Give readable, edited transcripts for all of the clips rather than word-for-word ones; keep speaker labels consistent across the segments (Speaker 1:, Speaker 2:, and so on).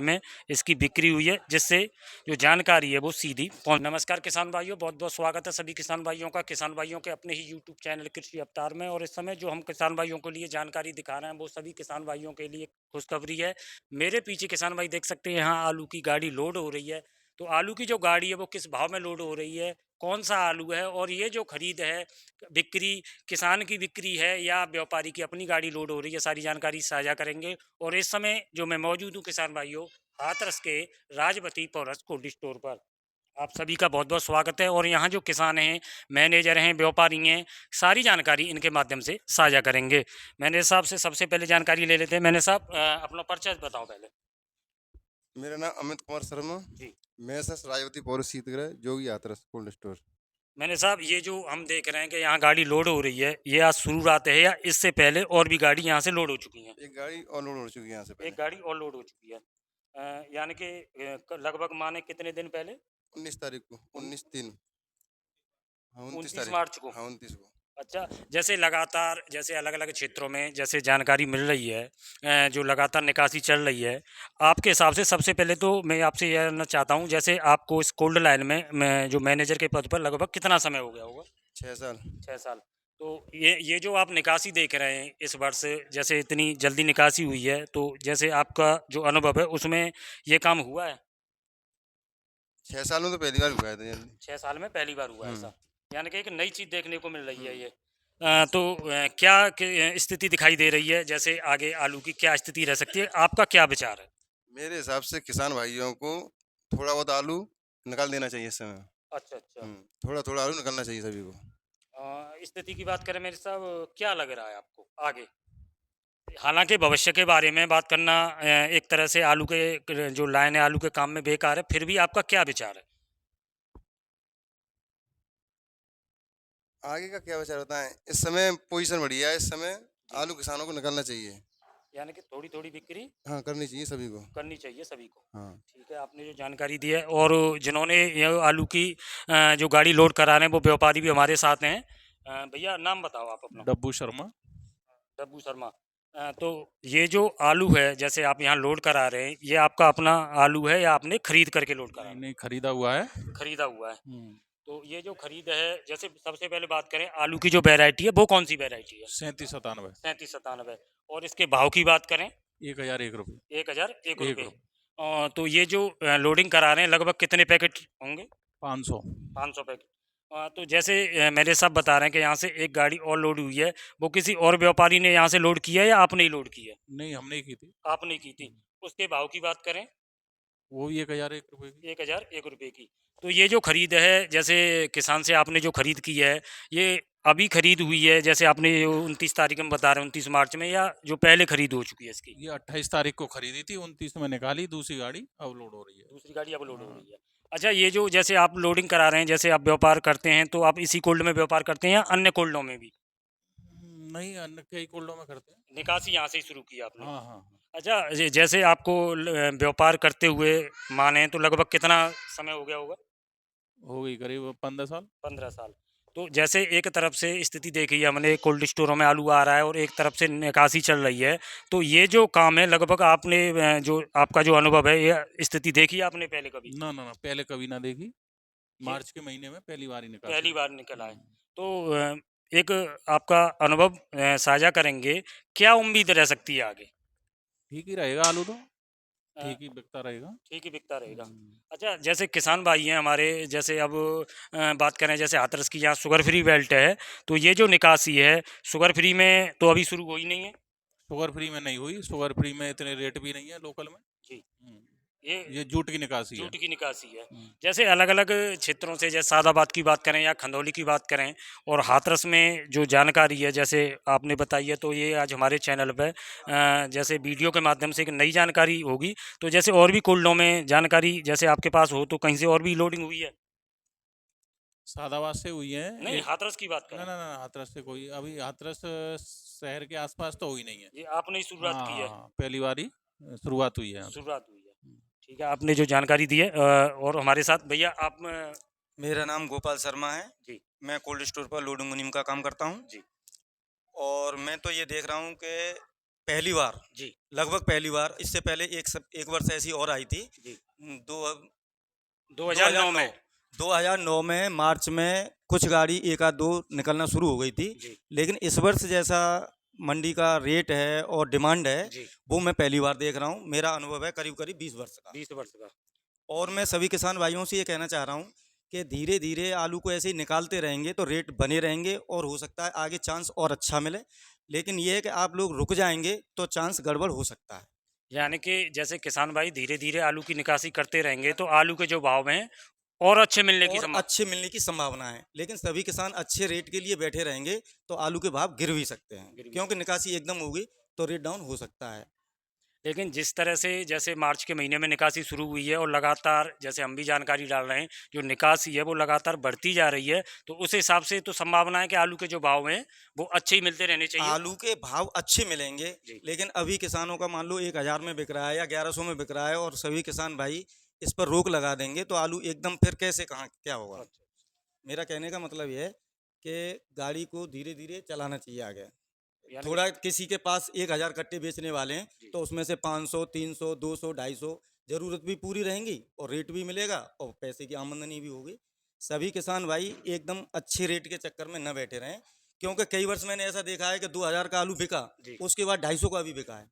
Speaker 1: में इसकी बिक्री हुई है, जिससे जो जानकारी है वो सीधी पहुंच। नमस्कार किसान भाइयों, बहुत बहुत स्वागत है सभी किसान भाइयों का, किसान भाइयों के अपने ही यूट्यूब चैनल कृषि अवतार में। और इस समय जो हम किसान भाइयों के लिए जानकारी दिखा रहे हैं वो सभी किसान भाइयों के लिए खुशखबरी है। मेरे पीछे किसान भाई देख सकते हैं, यहाँ आलू की गाड़ी लोड हो रही है। तो आलू की जो गाड़ी है वो किस भाव में लोड हो रही है, कौन सा आलू है, और ये जो खरीद है, बिक्री किसान की बिक्री है या व्यापारी की अपनी गाड़ी लोड हो रही है, सारी जानकारी साझा करेंगे। और इस समय जो मैं मौजूद हूँ किसान भाइयों, हाथरस के राजवती पौरस कोल्ड स्टोर पर, आप सभी का बहुत बहुत स्वागत है। और यहाँ जो किसान हैं, मैनेजर हैं, व्यापारी हैं, सारी जानकारी इनके माध्यम से साझा करेंगे। मैनेजर साहब से सबसे पहले जानकारी ले लेते हैं। मैनेजर साहब, अपना परिचय बताओ पहले।
Speaker 2: मेरा नाम अमित कुमार शर्मा।
Speaker 1: जी।
Speaker 2: मैं सर राजवती पौर शीतगृह जोगी हाथरस कोल्ड स्टोर।
Speaker 1: मैंने साहब, ये जो हम देख रहे हैं कि यहाँ गाड़ी लोड हो रही है, ये आज शुरुआत है या इससे पहले और भी गाड़ी यहाँ से लोड हो चुकी हैं?
Speaker 2: एक गाड़ी और लोड हो चुकी है यहाँ से
Speaker 1: एक
Speaker 2: पहले।
Speaker 1: गाड़ी और लोड हो चुकी है। यानी कि लगभग माने कितने दिन पहले?
Speaker 2: 19 तारीख को,
Speaker 1: उन-
Speaker 2: 19/3। हाँ, 29
Speaker 1: 29
Speaker 2: तारीख।
Speaker 1: मार्च को।
Speaker 2: हाँ, 29 को।
Speaker 1: अच्छा, जैसे लगातार जैसे अलग अलग क्षेत्रों में जैसे जानकारी मिल रही है, जो लगातार निकासी चल रही है, आपके हिसाब से सबसे पहले तो मैं आपसे यह जानना चाहता हूँ, जैसे आपको इस कोल्ड लाइन में मैं जो मैनेजर के पद पर लगभग कितना समय हो गया होगा?
Speaker 2: 6 साल।
Speaker 1: 6 साल। तो ये जो आप निकासी देख रहे हैं इस वर्ष, जैसे इतनी जल्दी निकासी हुई है, तो जैसे आपका जो अनुभव है उसमें ये काम हुआ है?
Speaker 2: 6 साल में तो पहली बार हुआ है तो जल्दी।
Speaker 1: 6 साल में पहली बार हुआ है
Speaker 2: हम्म।
Speaker 1: ऐसा? यानी कि एक नई चीज़ देखने को मिल रही है
Speaker 2: हम्म।
Speaker 1: ये। क्या स्थिति दिखाई दे रही है, जैसे आगे आलू की क्या स्थिति रह सकती है, आपका क्या विचार है?
Speaker 2: मेरे हिसाब से किसान भाइयों को थोड़ा बहुत आलू निकाल देना चाहिए इस समय।
Speaker 1: अच्छा अच्छा।
Speaker 2: थोड़ा थोड़ा आलू निकलना चाहिए सभी को।
Speaker 1: स्थिति की बात करें मेरे साहब, क्या लग रहा है आपको आगे? हालांकि भविष्य के बारे में बात करना एक तरह से आलू के जो लाइन है आलू के काम में बेकार है, फिर भी आपका क्या विचार है?
Speaker 2: आगे का क्या विचार होता है? इस समय पोजीशन बढ़िया है, इस समय
Speaker 1: जी।
Speaker 2: आलू किसानों को निकलना चाहिए।
Speaker 1: यानी कि थोड़ी थोड़ी बिक्री
Speaker 2: हाँ, करनी चाहिए सभी को।
Speaker 1: करनी चाहिए सभी को।
Speaker 2: हाँ।
Speaker 1: ठीक है, आपने जो जानकारी दी है, और जिन्होंने ये आलू की जो गाड़ी लोड करा रहे हैं वो व्यापारी भी हमारे साथ हैं। भैया नाम बताओ आप अपना।
Speaker 3: डब्बू शर्मा।
Speaker 1: डब्बू शर्मा। तो ये जो आलू है, जैसे आप यहाँ लोड करा रहे हैं, ये आपका अपना आलू है या आपने खरीद करके लोड करा
Speaker 3: नहीं
Speaker 1: रहे
Speaker 3: नहीं, खरीदा हुआ है।
Speaker 1: हैं? खरीदा हुआ है।
Speaker 3: हम्म।
Speaker 1: तो ये जो खरीद है, जैसे सबसे पहले बात करें आलू की जो वैरायटी है वो कौन सी वैरायटी है?
Speaker 3: 3797।
Speaker 1: 3797। और इसके भाव की बात करें?
Speaker 3: 1001 रुपये।
Speaker 1: 1001 रुपये।
Speaker 3: 1 रुपये।
Speaker 1: तो ये जो लोडिंग करा रहे हैं, लगभग कितने पैकेट होंगे?
Speaker 3: 500।
Speaker 1: 500 पैकेट। तो जैसे मेरे साहब बता रहे हैं कि यहाँ से एक गाड़ी और लोड हुई है, वो किसी और व्यापारी ने यहाँ से लोड किया है या आपने ही लोड किया है?
Speaker 3: नहीं, हमने ही की थी।
Speaker 1: आपने की थी। उसके भाव की बात करें?
Speaker 3: वो भी 1001 रुपये की।
Speaker 1: 1001 रुपये की। तो ये जो खरीद है, जैसे किसान से आपने जो खरीद की है, ये अभी खरीद हुई है, जैसे आपने 29 तारीख में बता रहे हैं, 29 मार्च में, या जो पहले खरीद हो चुकी है इसकी?
Speaker 3: ये 28 तारीख को खरीदी थी, 29 में निकाली, दूसरी गाड़ी अब लोड हो रही है।
Speaker 1: दूसरी गाड़ी अब लोड हो
Speaker 3: हाँ।
Speaker 1: रही है। अच्छा, ये जो जैसे आप लोडिंग करा रहे हैं, जैसे आप व्यापार करते हैं, तो आप इसी कोल्ड में व्यापार करते हैं या अन्य कोल्डों में भी?
Speaker 3: नहीं, अन्य कई कोल्डों में करते हैं।
Speaker 1: निकासी यहाँ से ही शुरू की आपने?
Speaker 3: हाँ हाँ हाँ।
Speaker 1: अच्छा, जैसे आपको व्यापार करते हुए माने तो लगभग कितना समय हो गया होगा?
Speaker 3: हो गई करीब 15 साल।
Speaker 1: 15 साल। तो जैसे एक तरफ से स्थिति देखी है हमने, कोल्ड स्टोरों में आलू आ रहा है और एक तरफ से निकासी चल रही है, तो ये जो काम है लगभग आपने जो आपका जो अनुभव है, ये स्थिति देखी है आपने पहले कभी?
Speaker 3: ना ना ना, पहले कभी ना देखी।
Speaker 1: ये
Speaker 3: मार्च के महीने में पहली बार ही निकासी
Speaker 1: पहली
Speaker 3: हुई।
Speaker 1: बार निकला है। तो एक आपका अनुभव साझा करेंगे, क्या उम्मीद रह सकती है आगे?
Speaker 3: ठीक ही रहेगा आलू तो।
Speaker 1: अ,
Speaker 3: ठीक ही बिकता रहेगा।
Speaker 1: ठीक ही बिकता रहेगा।
Speaker 3: हम्म।
Speaker 1: अच्छा, जैसे किसान भाई हैं हमारे, जैसे अब बात करें जैसे हाथरस की, यहाँ शुगर फ्री बेल्ट है, तो ये जो निकासी है शुगर फ्री में तो अभी शुरू हो ही नहीं है?
Speaker 3: शुगर फ्री में नहीं हुई। शुगर फ्री में इतने रेट भी नहीं है लोकल में।
Speaker 1: जी।
Speaker 3: हम्म।
Speaker 1: ये
Speaker 3: ये जूट की निकासी है।
Speaker 1: जूट की निकासी है।
Speaker 3: हम्म।
Speaker 1: जैसे अलग अलग क्षेत्रों से, जैसे सादाबाद की बात करें या खंदौली की बात करें, और हाथरस में जो जानकारी है जैसे आपने बताई है, तो ये आज हमारे चैनल पे जैसे वीडियो के माध्यम से एक नई जानकारी होगी। तो जैसे और भी कोल्डों में जानकारी जैसे आपके पास हो, तो कहीं से और भी लोडिंग हुई है?
Speaker 3: सादाबाद से हुई है
Speaker 1: नहीं,
Speaker 3: एक।
Speaker 1: हाथरस की बात
Speaker 3: ना
Speaker 1: करें।
Speaker 3: ना ना, हाथरस से कोई अभी हाथरस शहर के आसपास तो हुई नहीं है।
Speaker 1: ये आपने ही शुरुआत
Speaker 3: हाँ
Speaker 1: की
Speaker 3: हाँ
Speaker 1: है?
Speaker 3: हाँ, पहली बार ही शुरुआत हुई है यहाँ से।
Speaker 1: शुरुआत हुई है। ठीक है, आपने जो जानकारी दी है, और हमारे साथ भैया आप
Speaker 4: मेरा नाम गोपाल शर्मा है।
Speaker 1: जी।
Speaker 4: मैं कोल्ड स्टोर पर लोडिंग मुनीम का काम करता हूँ।
Speaker 1: जी।
Speaker 4: और मैं तो ये देख रहा हूँ कि पहली बार,
Speaker 1: जी
Speaker 4: लगभग पहली बार। इससे पहले एक वर्ष ऐसी और आई थी।
Speaker 1: जी।
Speaker 4: दो
Speaker 1: 2009 में।
Speaker 4: 2009 में मार्च में कुछ गाड़ी एक आध दो निकलना शुरू हो गई थी।
Speaker 1: जी
Speaker 4: लेकिन इस वर्ष जैसा मंडी का रेट है और डिमांड है,
Speaker 1: जी।
Speaker 4: वो मैं पहली बार देख रहा हूँ। मेरा अनुभव है करीब करीब 20 वर्ष का।
Speaker 1: 20 वर्ष का।
Speaker 4: और मैं सभी किसान भाइयों से ये कहना चाह रहा हूँ कि धीरे धीरे आलू को ऐसे ही निकालते रहेंगे तो रेट बने रहेंगे और हो सकता है आगे चांस और अच्छा मिले। लेकिन ये है कि आप लोग रुक जाएंगे तो चांस गड़बड़ हो सकता है।
Speaker 1: यानी कि जैसे किसान भाई धीरे धीरे आलू की निकासी करते रहेंगे तो आलू के जो भाव हैं और अच्छे मिलने की
Speaker 4: और
Speaker 1: संभावना।
Speaker 4: अच्छे मिलने की संभावना है। लेकिन सभी किसान अच्छे रेट के लिए बैठे रहेंगे तो आलू के भाव गिर भी सकते हैं,
Speaker 1: गिर भी
Speaker 4: क्योंकि निकासी एकदम होगी तो रेट डाउन हो सकता है।
Speaker 1: लेकिन जिस तरह से जैसे मार्च के महीने में निकासी शुरू हुई है और लगातार जैसे हम भी जानकारी डाल रहे हैं जो निकासी है वो लगातार बढ़ती जा रही है, तो उस हिसाब से तो संभावना है कि आलू के जो भाव हैं वो अच्छे ही मिलते रहने चाहिए।
Speaker 4: आलू के भाव अच्छे मिलेंगे।
Speaker 1: जी।
Speaker 4: लेकिन अभी किसानों का मान लो 1000 में बिक रहा है या 1100 में बिक रहा है और सभी किसान भाई इस पर रोक लगा देंगे तो आलू एकदम फिर कैसे कहाँ क्या होगा।
Speaker 1: अच्छा।
Speaker 4: मेरा कहने का मतलब ये है कि गाड़ी को धीरे धीरे चलाना चाहिए आगे।
Speaker 1: यानी
Speaker 4: थोड़ा किसी के पास 1000 कट्टे बेचने वाले हैं
Speaker 1: जी।
Speaker 4: तो उसमें से 500 300 200 250 जरूरत भी पूरी रहेंगी और रेट भी मिलेगा और पैसे की आमदनी भी होगी। सभी किसान भाई एकदम अच्छे रेट के चक्कर में न बैठे रहें, क्योंकि कई वर्ष मैंने ऐसा देखा है कि 2000 का आलू बिका,
Speaker 1: जी।
Speaker 4: उसके बाद 250 का भी बिका है।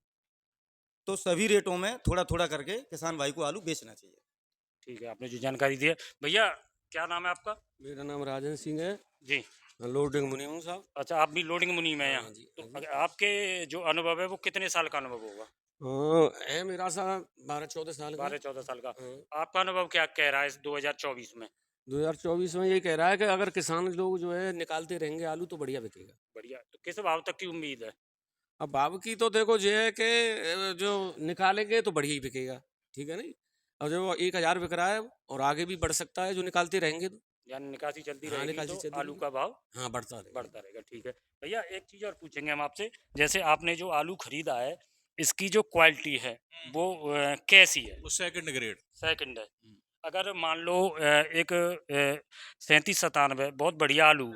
Speaker 4: तो सभी रेटों में थोड़ा थोड़ा करके किसान भाई को आलू बेचना चाहिए।
Speaker 1: ठीक है, आपने जो जानकारी दी है। भैया क्या नाम है आपका?
Speaker 5: मेरा नाम राजन सिंह है।
Speaker 1: जी।
Speaker 5: लोडिंग मुनीम साहब।
Speaker 1: अच्छा, आप भी लोडिंग मुनीम में हैं यहाँ।
Speaker 5: हाँ जी,
Speaker 1: तो
Speaker 5: हाँ जी।
Speaker 1: आपके जो अनुभव है वो कितने साल का अनुभव होगा?
Speaker 5: हाँ, है मेरा सा 12-14 साल का।
Speaker 1: 12-14 साल का।
Speaker 5: हाँ।
Speaker 1: आपका अनुभव क्या कह रहा है इस 2024 में?
Speaker 5: 2024 में ये कह रहा है कि अगर किसान लोग जो है निकालते रहेंगे आलू तो बढ़िया बिकेगा।
Speaker 1: बढ़िया। तो किस भाव तक की उम्मीद है?
Speaker 5: अब भाव की तो देखो ये है कि जो निकालेंगे तो बढ़िया ही बिकेगा, ठीक है नहीं। और जो 1000 बिक रहा है और आगे भी बढ़ सकता है जो निकालते रहेंगे तो।
Speaker 1: यानी निकासी चलती
Speaker 5: हाँ,
Speaker 1: रहेगी
Speaker 5: निकासी
Speaker 1: तो
Speaker 5: चलती
Speaker 1: आलू
Speaker 5: रहेगी।
Speaker 1: का भाव
Speaker 5: हाँ, बढ़ता रहेगा।
Speaker 1: बढ़ता रहेगा। ठीक है। भैया एक चीज़ और पूछेंगे हम आपसे, जैसे आपने जो आलू खरीदा है इसकी जो क्वालिटी है वो कैसी है?
Speaker 3: वो सेकंड ग्रेड।
Speaker 1: सेकंड है। अगर मान लो एक 37-97 बहुत बढ़िया आलू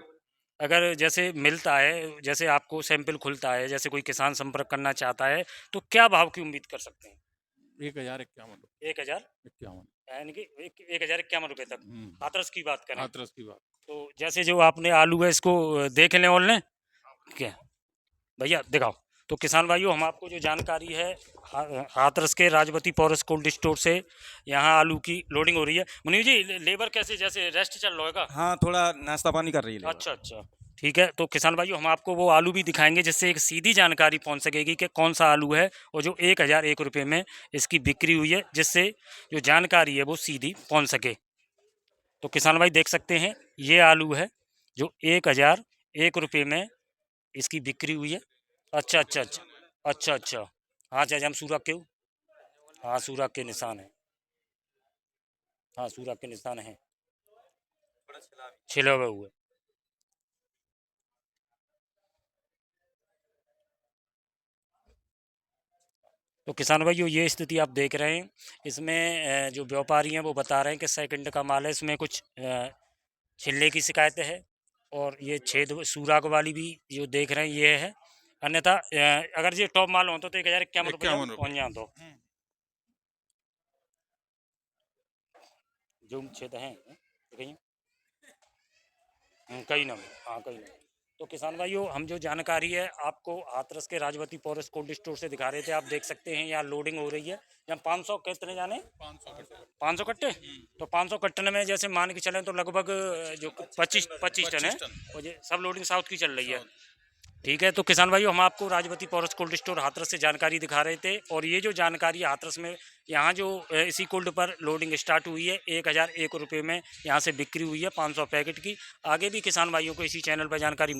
Speaker 1: अगर जैसे मिलता है, जैसे आपको सैंपल खुलता है, जैसे कोई किसान संपर्क करना चाहता है तो क्या भाव की उम्मीद कर सकते हैं?
Speaker 3: 1051
Speaker 1: 1051 यानी कि 1051 रुपये तक हाथरस की बात करें
Speaker 3: हाथरस की बात।
Speaker 1: तो जैसे जो आपने आलू है इसको देख लें और लें क्या भैया दिखाओ। तो किसान भाइयों हम आपको जो जानकारी है हाथरस के राजवती पॉरस कोल्ड स्टोर से यहाँ आलू की लोडिंग हो रही है। मुनीर जी लेबर कैसे जैसे रेस्ट चल रहा होगा?
Speaker 4: हाँ, थोड़ा नाश्ता पानी कर रही है लेबर।
Speaker 1: अच्छा अच्छा ठीक है। तो किसान भाइयों हम आपको वो आलू भी दिखाएंगे जिससे एक सीधी जानकारी पहुंच सकेगी कि कौन सा आलू है और जो 1001 रुपये में इसकी बिक्री हुई है, जिससे जो जानकारी है वो सीधी पहुंच सके। तो किसान भाई देख सकते हैं ये आलू है जो 1001 रुपये में इसकी बिक्री हुई है। अच्छा अच्छा अच्छा अच्छा अच्छा हाँ चाचा हम सूरज के हूँ। हाँ सूरज के निशान है। हाँ सूरज के निशान है छिले हुए। तो किसान भाइयों ये स्थिति आप देख रहे हैं, इसमें जो व्यापारी हैं वो बता रहे हैं कि सेकंड का माल है, इसमें कुछ छिलने की शिकायत है और ये छेद सूराग वाली भी जो देख रहे हैं ये है। अन्यथा अगर ये टॉप माल हो तो 1051 रुपये पहुँच जाए तो जो छेद हैं कहीं कहीं ना हाँ कहीं ना। तो किसान भाइयों हम जो जानकारी है आपको हाथरस के राजवती पॉरस कोल्ड स्टोर से दिखा रहे थे। आप देख सकते हैं यहाँ लोडिंग हो रही है। यहाँ 500 कितने जाने 500 कट्टे। तो 500 कट्टे में जैसे मान के चलें तो लगभग जो 25 टन है और ये सब लोडिंग साउथ की चल रही है। ठीक है। तो किसान भाइयों हम आपको राजवती पॉरस कोल्ड स्टोर हाथरस से जानकारी दिखा रहे थे और ये जो जानकारी हाथरस में यहाँ जो इसी कोल्ड पर लोडिंग स्टार्ट हुई है 1001 रुपये में यहाँ से बिक्री हुई है 500 पैकेट की। आगे भी किसान भाइयों को इसी चैनल पर जानकारी